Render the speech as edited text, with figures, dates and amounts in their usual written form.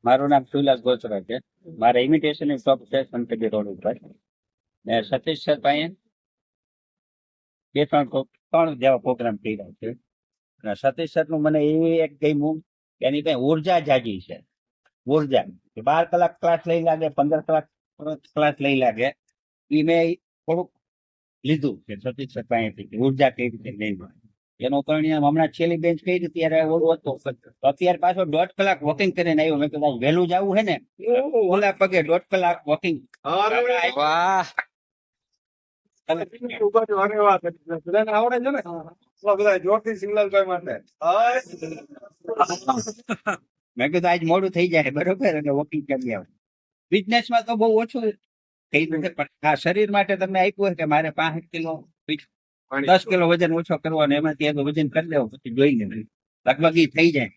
મારું નામ સુલાસ ગોચરા છે. મારે ઇમિટેશન શોપ છે સંતગી રોડ ઉપર. ને સતીશ સર પાસે બે ત્રણ જેવા પ્રોગ્રામ કર્યા છે. અને સતીશ સર નું મને એ એક ગમ્યું કે એની કઈ ઉર્જા જાજી છે. ઉર્જા 12 કલાક ક્લાસ લઈ લાગે, 15 કલાક ક્લાસ લઈ લાગે, એ મેં થોડુંક લીધું કે સતીશ સર પાસેથી ઉર્જા કઈ રીતે લઈ. એનો પરિણામ હમણાં છેલ્લી બેન્ચ કરી ત્યારે ઓલું હતું. અત્યારે પાછો 1.5 કલાક વોકિંગ કરીને આવ્યો. મેં કીધું વહેલું જવું છે ને, ઓલા પગે 1.5 કલાક વોકિંગ. વાહ મેં કીધું આજ મોડું થઈ જાય બરોબર, એટલે વોકિંગ કરી આવું. બિઝનેસમાં તો બહુ ઓછું થઈ ગયું છે, પણ આ શરીર માટે તમે આપ્યું કે મારે 65 કિલો 10 કિલો વજન ઓછો કરવાનો, એમાંથી એક વજન કરી લેવો પછી જોઈ લે, લગભગ ઈ થઈ જાય.